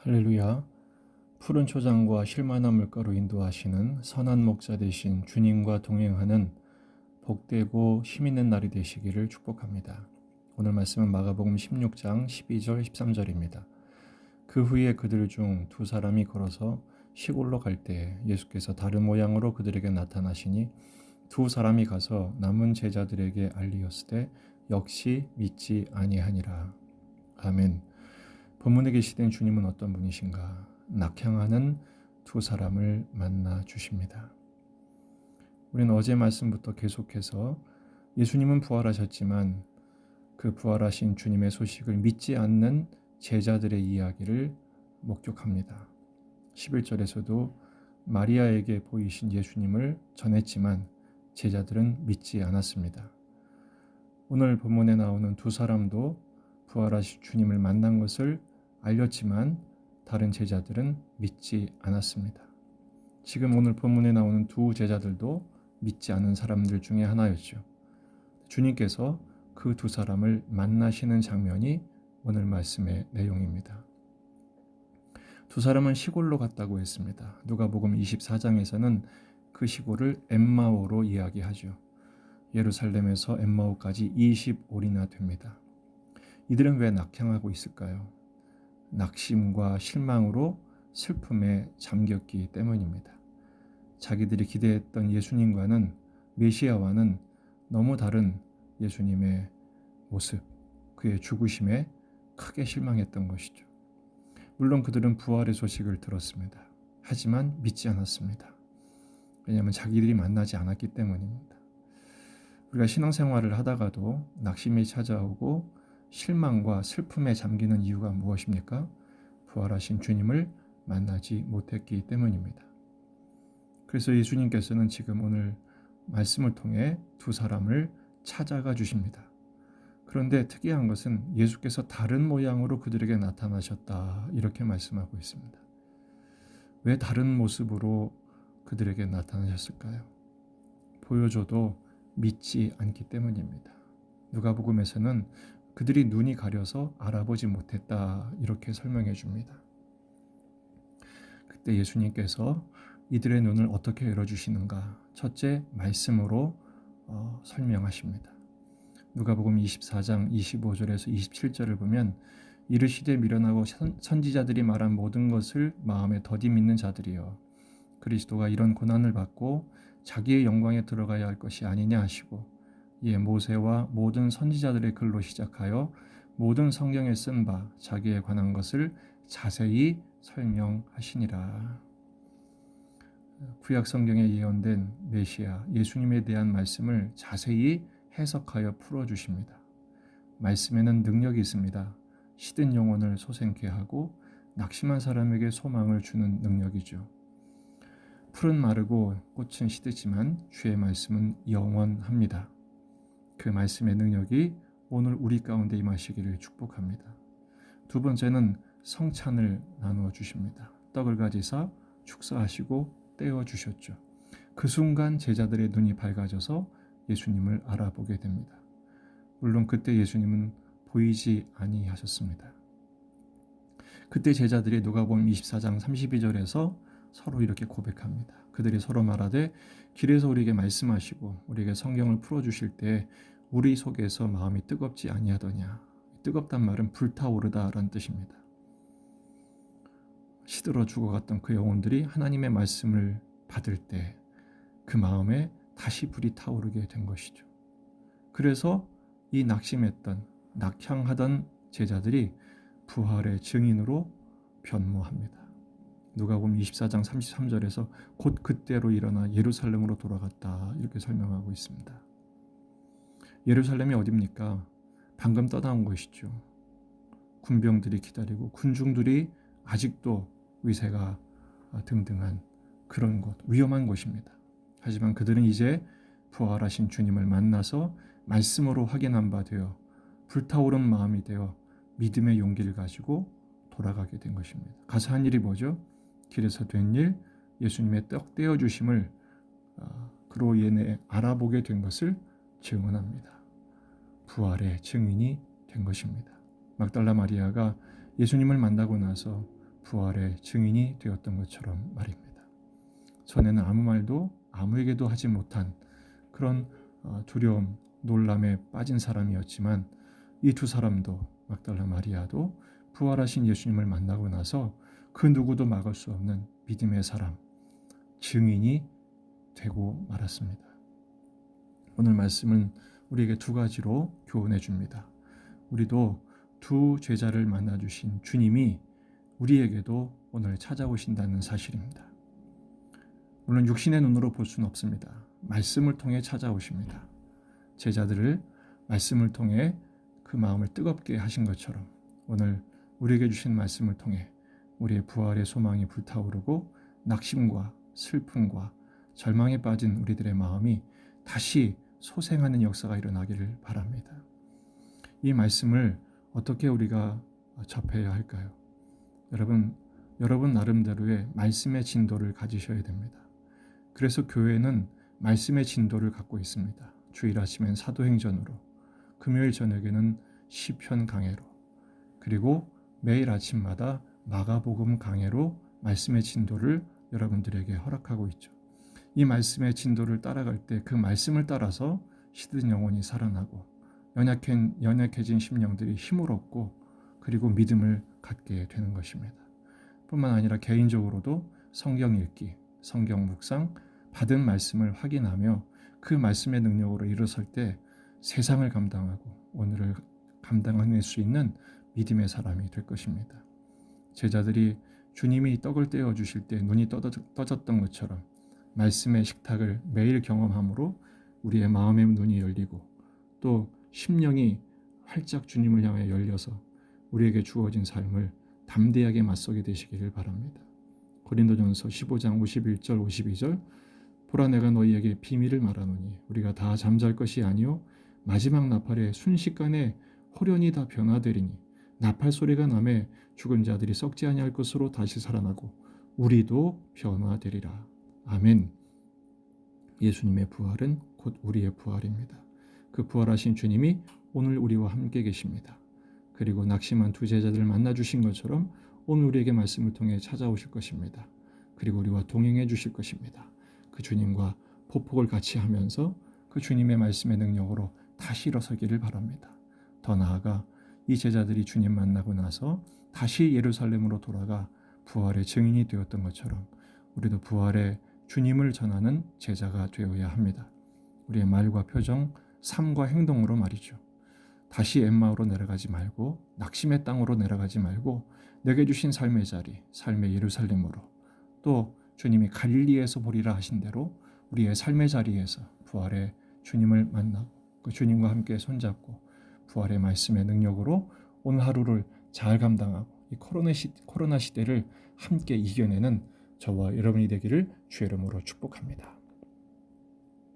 할렐루야. 푸른 초장과 실만한 물가로 인도하시는 선한 목자 되신 주님과 동행하는 복되고 힘있는 날이 되시기를 축복합니다. 오늘 말씀은 마가복음 16장 12절 13절입니다. 그 후에 그들 중 두 사람이 걸어서 시골로 갈 때 예수께서 다른 모양으로 그들에게 나타나시니 두 사람이 가서 남은 제자들에게 알리었으되 역시 믿지 아니하니라. 아멘. 본문에 계시된 주님은 어떤 분이신가? 낙향하는 두 사람을 만나 주십니다. 우리는 어제 말씀부터 계속해서 예수님은 부활하셨지만 그 부활하신 주님의 소식을 믿지 않는 제자들의 이야기를 목격합니다. 11절에서도 마리아에게 보이신 예수님을 전했지만 제자들은 믿지 않았습니다. 오늘 본문에 나오는 두 사람도 부활하신 주님을 만난 것을 알렸지만 다른 제자들은 믿지 않았습니다. 지금 오늘 본문에 나오는 두 제자들도 믿지 않은 사람들 중에 하나였죠. 주님께서 그 두 사람을 만나시는 장면이 오늘 말씀의 내용입니다. 두 사람은 시골로 갔다고 했습니다. 누가복음 24장에서는 그 시골을 엠마오로 이야기하죠. 예루살렘에서 엠마오까지 20올이나 됩니다. 이들은 왜 낙향하고 있을까요? 낙심과 실망으로 슬픔에 잠겼기 때문입니다. 자기들이 기대했던 예수님과는 메시아와는 너무 다른 예수님의 모습, 그의 죽으심에 크게 실망했던 것이죠. 물론 그들은 부활의 소식을 들었습니다. 하지만 믿지 않았습니다. 왜냐하면 자기들이 만나지 않았기 때문입니다. 우리가 신앙생활을 하다가도 낙심이 찾아오고 실망과 슬픔에 잠기는 이유가 무엇입니까? 부활하신 주님을 만나지 못했기 때문입니다. 그래서 예수님께서는 지금 오늘 말씀을 통해 두 사람을 찾아가 주십니다. 그런데 특이한 것은 예수께서 다른 모양으로 그들에게 나타나셨다 이렇게 말씀하고 있습니다. 왜 다른 모습으로 그들에게 나타나셨을까요? 보여줘도 믿지 않기 때문입니다. 누가복음에서는 그들이 눈이 가려서 알아보지 못했다 이렇게 설명해 줍니다. 그때 예수님께서 이들의 눈을 어떻게 열어주시는가? 첫째, 말씀으로 설명하십니다. 누가복음 24장 25절에서 27절을 보면 이르시되 미련하고 선지자들이 말한 모든 것을 마음에 더디 믿는 자들이여 그리스도가 이런 고난을 받고 자기의 영광에 들어가야 할 것이 아니냐 하시고 이에 모세와 모든 선지자들의 글로 시작하여 모든 성경에 쓴 바 자기에 관한 것을 자세히 설명하시니라. 구약 성경에 예언된 메시아 예수님에 대한 말씀을 자세히 해석하여 풀어주십니다. 말씀에는 능력이 있습니다. 시든 영혼을 소생케 하고 낙심한 사람에게 소망을 주는 능력이죠. 풀은 마르고 꽃은 시들지만 주의 말씀은 영원합니다. 그 말씀의 능력이 오늘 우리 가운데 임하시기를 축복합니다. 두 번째는 성찬을 나누어 주십니다. 떡을 가지사 축사하시고 떼어 주셨죠. 그 순간 제자들의 눈이 밝아져서 예수님을 알아보게 됩니다. 물론 그때 예수님은 보이지 아니하셨습니다. 그때 제자들이 누가복음 24장 32절에서 서로 이렇게 고백합니다. 그들이 서로 말하되 길에서 우리에게 말씀하시고 우리에게 성경을 풀어주실 때 우리 속에서 마음이 뜨겁지 아니하더냐. 뜨겁단 말은 불타오르다라는 뜻입니다. 시들어 죽어갔던 그 영혼들이 하나님의 말씀을 받을 때 그 마음에 다시 불이 타오르게 된 것이죠. 그래서 이 낙심했던 낙향하던 제자들이 부활의 증인으로 변모합니다. 누가복음 24장 33절에서 곧 그때로 일어나 예루살렘으로 돌아갔다 이렇게 설명하고 있습니다. 예루살렘이 어디입니까? 방금 떠나온 곳이죠. 군병들이 기다리고 군중들이 아직도 위세가 등등한 그런 곳, 위험한 곳입니다. 하지만 그들은 이제 부활하신 주님을 만나서 말씀으로 확인한 바 되어 불타오른 마음이 되어 믿음의 용기를 가지고 돌아가게 된 것입니다. 가서 한 일이 뭐죠? 길에서 된 일, 예수님의 떡 떼어주심을 그로 인해 알아보게 된 것을 증언합니다. 부활의 증인이 된 것입니다. 막달라 마리아가 예수님을 만나고 나서 부활의 증인이 되었던 것처럼 말입니다. 전에는 아무 말도 아무에게도 하지 못한 그런 두려움, 놀람에 빠진 사람이었지만 이 두 사람도, 막달라 마리아도 부활하신 예수님을 만나고 나서 그 누구도 막을 수 없는 믿음의 사람, 증인이 되고 말았습니다. 오늘 말씀은 우리에게 두 가지로 교훈해 줍니다. 우리도 두 제자를 만나주신 주님이 우리에게도 오늘 찾아오신다는 사실입니다. 물론 육신의 눈으로 볼 수는 없습니다. 말씀을 통해 찾아오십니다. 제자들을 말씀을 통해 그 마음을 뜨겁게 하신 것처럼 오늘 우리에게 주신 말씀을 통해 우리의 부활의 소망이 불타오르고 낙심과 슬픔과 절망에 빠진 우리들의 마음이 다시 소생하는 역사가 일어나기를 바랍니다. 이 말씀을 어떻게 우리가 접해야 할까요? 여러분 나름대로의 말씀의 진도를 가지셔야 됩니다. 그래서 교회는 말씀의 진도를 갖고 있습니다. 주일 아침엔 사도행전으로, 금요일 저녁에는 시편 강해로, 그리고 매일 아침마다 마가복음 강해로 말씀의 진도를 여러분들에게 허락하고 있죠. 이 말씀의 진도를 따라갈 때 그 말씀을 따라서 시든 영혼이 살아나고 연약해진 심령들이 힘을 얻고 그리고 믿음을 갖게 되는 것입니다. 뿐만 아니라 개인적으로도 성경 읽기, 성경 묵상, 받은 말씀을 확인하며 그 말씀의 능력으로 일어설 때 세상을 감당하고 오늘을 감당해낼 수 있는 믿음의 사람이 될 것입니다. 제자들이 주님이 떡을 떼어 주실 때 눈이 떠졌던 것처럼 말씀의 식탁을 매일 경험함으로 우리의 마음의 눈이 열리고 또 심령이 활짝 주님을 향해 열려서 우리에게 주어진 삶을 담대하게 맞서게 되시기를 바랍니다. 고린도전서 15장 51절 52절 보라 내가 너희에게 비밀을 말하노니 우리가 다 잠잘 것이 아니요 마지막 나팔에 순식간에 호련히 다 변화되리니 나팔 소리가 나매 죽은 자들이 썩지 아니할 것으로 다시 살아나고 우리도 변화되리라. 아멘. 예수님의 부활은 곧 우리의 부활입니다. 그 부활하신 주님이 오늘 우리와 함께 계십니다. 그리고 낙심한 두 제자들을 만나주신 것처럼 오늘 우리에게 말씀을 통해 찾아오실 것입니다. 그리고 우리와 동행해 주실 것입니다. 그 주님과 보폭을 같이 하면서 그 주님의 말씀의 능력으로 다시 일어서기를 바랍니다. 더 나아가 이 제자들이 주님 만나고 나서 다시 예루살렘으로 돌아가 부활의 증인이 되었던 것처럼 우리도 부활의 주님을 전하는 제자가 되어야 합니다. 우리의 말과 표정, 삶과 행동으로 말이죠. 다시 엠마오로 내려가지 말고 낙심의 땅으로 내려가지 말고 내게 주신 삶의 자리, 삶의 예루살렘으로 또 주님이 갈릴리에서 보리라 하신 대로 우리의 삶의 자리에서 부활의 주님을 만나고 그 주님과 함께 손잡고 부활의 말씀의 능력으로 오늘 하루를 잘 감당하고 이 코로나 시대를 함께 이겨내는 저와 여러분이 되기를 주의 이름으로 축복합니다.